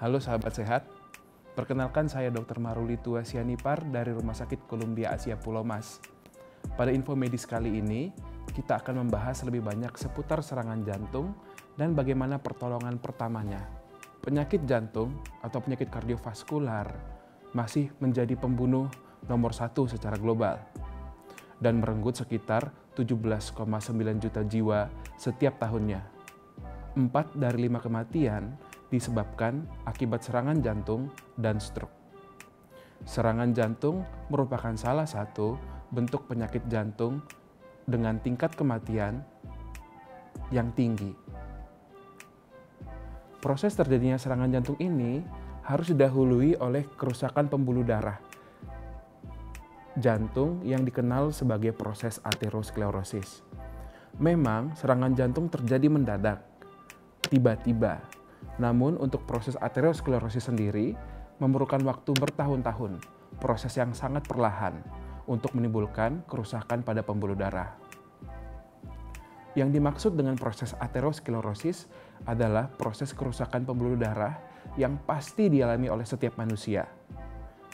Halo sahabat sehat, perkenalkan saya Dr. Maruli Tua Sianipar dari Rumah Sakit Columbia Asia Pulau Mas. Pada info medis kali ini, kita akan membahas lebih banyak seputar serangan jantung dan bagaimana pertolongan pertamanya. Penyakit jantung atau penyakit kardiovaskular masih menjadi pembunuh nomor 1 secara global dan merenggut sekitar 17,9 juta jiwa setiap tahunnya. 4 dari 5 kematian disebabkan akibat serangan jantung dan stroke. Serangan jantung merupakan salah satu bentuk penyakit jantung dengan tingkat kematian yang tinggi. Proses terjadinya serangan jantung ini harus didahului oleh kerusakan pembuluh darah jantung yang dikenal sebagai proses aterosklerosis. Memang serangan jantung terjadi mendadak, tiba-tiba. Namun untuk proses aterosklerosis sendiri memerlukan waktu bertahun-tahun, proses yang sangat perlahan untuk menimbulkan kerusakan pada pembuluh darah. Yang dimaksud dengan proses aterosklerosis adalah proses kerusakan pembuluh darah yang pasti dialami oleh setiap manusia.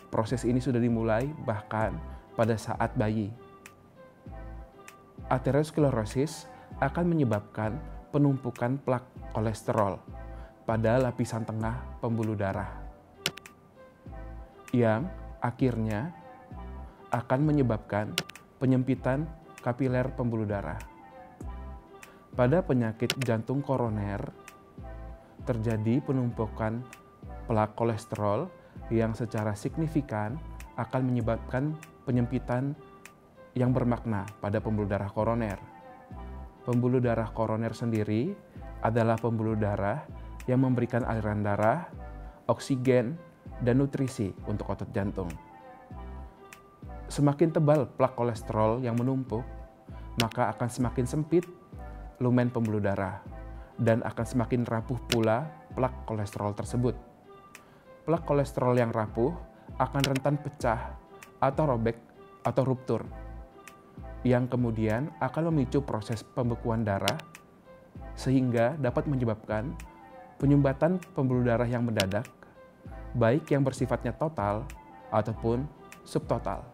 Proses ini sudah dimulai bahkan pada saat bayi. Aterosklerosis akan menyebabkan penumpukan plak kolesterol pada lapisan tengah pembuluh darah, yang akhirnya akan menyebabkan penyempitan kapiler pembuluh darah. Pada penyakit jantung koroner, terjadi penumpukan plak kolesterol yang secara signifikan akan menyebabkan penyempitan yang bermakna pada pembuluh darah koroner. Pembuluh darah koroner sendiri adalah pembuluh darah yang memberikan aliran darah, oksigen, dan nutrisi untuk otot jantung. Semakin tebal plak kolesterol yang menumpuk, maka akan semakin sempit lumen pembuluh darah dan akan semakin rapuh pula plak kolesterol tersebut. Plak kolesterol yang rapuh akan rentan pecah atau robek atau ruptur, yang kemudian akan memicu proses pembekuan darah sehingga dapat menyebabkan penyumbatan pembuluh darah yang mendadak, baik yang bersifatnya total ataupun subtotal.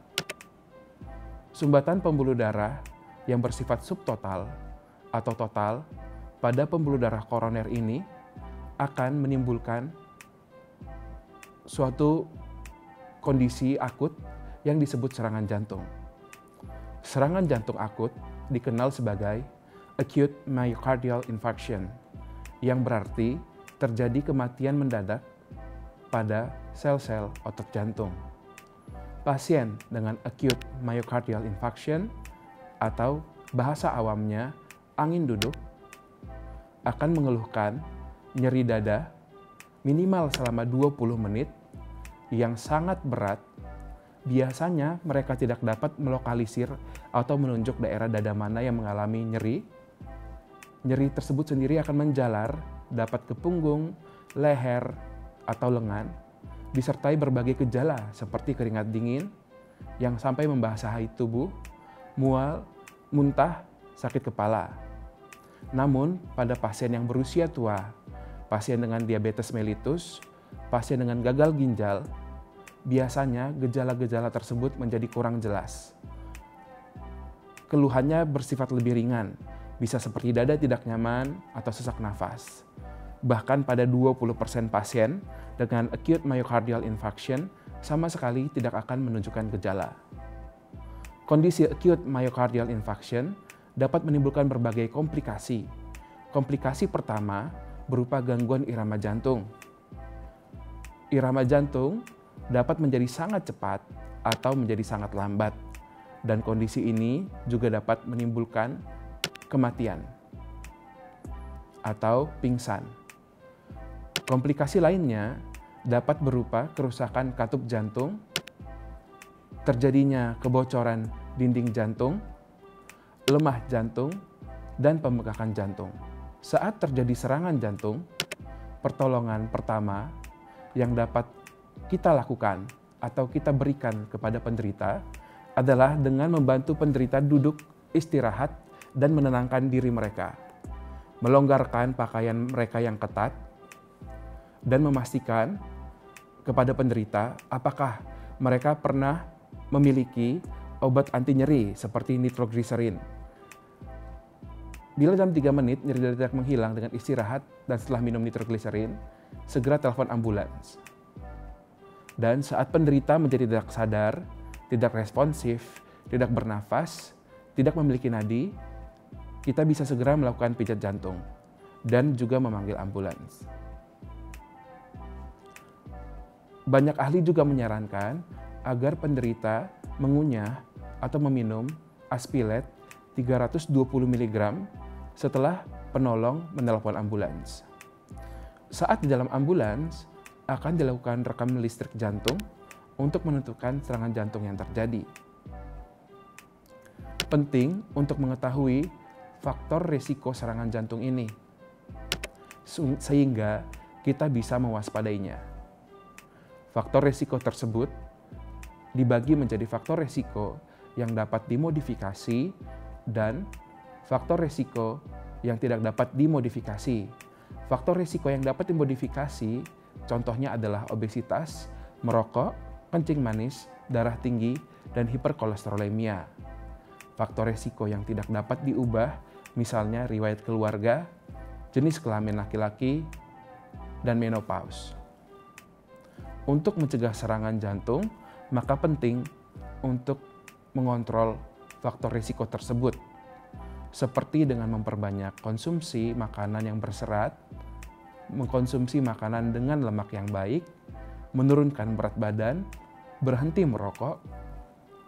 Sumbatan pembuluh darah yang bersifat subtotal atau total pada pembuluh darah koroner ini akan menimbulkan suatu kondisi akut yang disebut serangan jantung. Serangan jantung akut dikenal sebagai acute myocardial infarction, yang berarti terjadi kematian mendadak pada sel-sel otot jantung. Pasien dengan acute myocardial infarction atau bahasa awamnya angin duduk akan mengeluhkan nyeri dada minimal selama 20 menit yang sangat berat. Biasanya mereka tidak dapat melokalisir atau menunjuk daerah dada mana yang mengalami nyeri. Nyeri tersebut sendiri akan menjalar, dapat ke punggung, leher, atau lengan, disertai berbagai gejala seperti keringat dingin yang sampai membasahi tubuh, mual, muntah, sakit kepala. Namun pada pasien yang berusia tua, pasien dengan diabetes mellitus, pasien dengan gagal ginjal, biasanya gejala-gejala tersebut menjadi kurang jelas. Keluhannya bersifat lebih ringan, bisa seperti dada tidak nyaman atau sesak nafas. Bahkan pada 20% pasien dengan acute myocardial infarction sama sekali tidak akan menunjukkan gejala. Kondisi acute myocardial infarction dapat menimbulkan berbagai komplikasi. Komplikasi pertama berupa gangguan irama jantung. Irama jantung dapat menjadi sangat cepat atau menjadi sangat lambat, dan kondisi ini juga dapat menimbulkan kematian atau pingsan. Komplikasi lainnya dapat berupa kerusakan katup jantung, terjadinya kebocoran dinding jantung, lemah jantung, dan pembengkakan jantung. Saat terjadi serangan jantung, pertolongan pertama yang dapat kita lakukan atau kita berikan kepada penderita adalah dengan membantu penderita duduk, istirahat, dan menenangkan diri mereka. Melonggarkan pakaian mereka yang ketat, dan memastikan kepada penderita apakah mereka pernah memiliki obat anti nyeri seperti nitroglycerin. Bila dalam 3 menit nyeri tidak menghilang dengan istirahat dan setelah minum nitroglycerin, segera telepon ambulans. Dan saat penderita menjadi tidak sadar, tidak responsif, tidak bernafas, tidak memiliki nadi, kita bisa segera melakukan pijat jantung dan juga memanggil ambulans. Banyak ahli juga menyarankan agar penderita mengunyah atau meminum Aspilet 320 mg setelah penolong menelpon ambulans. Saat di dalam ambulans, akan dilakukan rekam listrik jantung untuk menentukan serangan jantung yang terjadi. Penting untuk mengetahui faktor risiko serangan jantung ini, sehingga kita bisa mewaspadainya. Faktor risiko tersebut dibagi menjadi faktor risiko yang dapat dimodifikasi dan faktor risiko yang tidak dapat dimodifikasi. Faktor risiko yang dapat dimodifikasi contohnya adalah obesitas, merokok, kencing manis, darah tinggi, dan hiperkolesterolemia. Faktor risiko yang tidak dapat diubah misalnya riwayat keluarga, jenis kelamin laki-laki, dan menopause. Untuk mencegah serangan jantung, maka penting untuk mengontrol faktor risiko tersebut, seperti dengan memperbanyak konsumsi makanan yang berserat, mengkonsumsi makanan dengan lemak yang baik, menurunkan berat badan, berhenti merokok,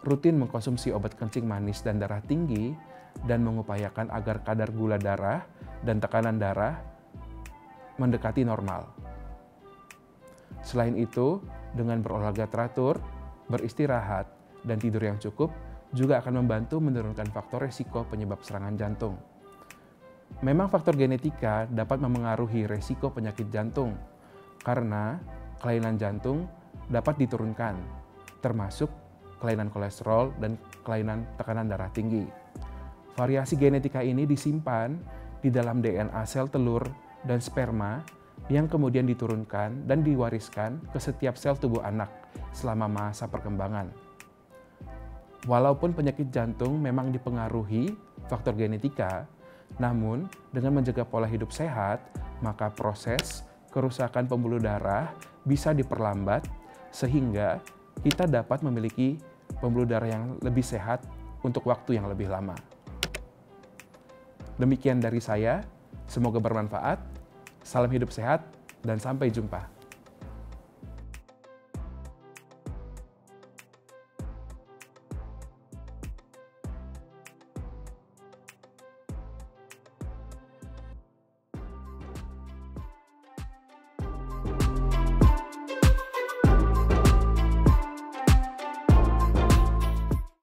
rutin mengkonsumsi obat kencing manis dan darah tinggi, dan mengupayakan agar kadar gula darah dan tekanan darah mendekati normal. Selain itu, dengan berolahraga teratur, beristirahat, dan tidur yang cukup juga akan membantu menurunkan faktor risiko penyebab serangan jantung. Memang faktor genetika dapat memengaruhi risiko penyakit jantung karena kelainan jantung dapat diturunkan, termasuk kelainan kolesterol dan kelainan tekanan darah tinggi. Variasi genetika ini disimpan di dalam DNA sel telur dan sperma yang kemudian diturunkan dan diwariskan ke setiap sel tubuh anak selama masa perkembangan. Walaupun penyakit jantung memang dipengaruhi faktor genetika, namun dengan menjaga pola hidup sehat, maka proses kerusakan pembuluh darah bisa diperlambat sehingga kita dapat memiliki pembuluh darah yang lebih sehat untuk waktu yang lebih lama. Demikian dari saya, semoga bermanfaat. Salam hidup sehat dan sampai jumpa.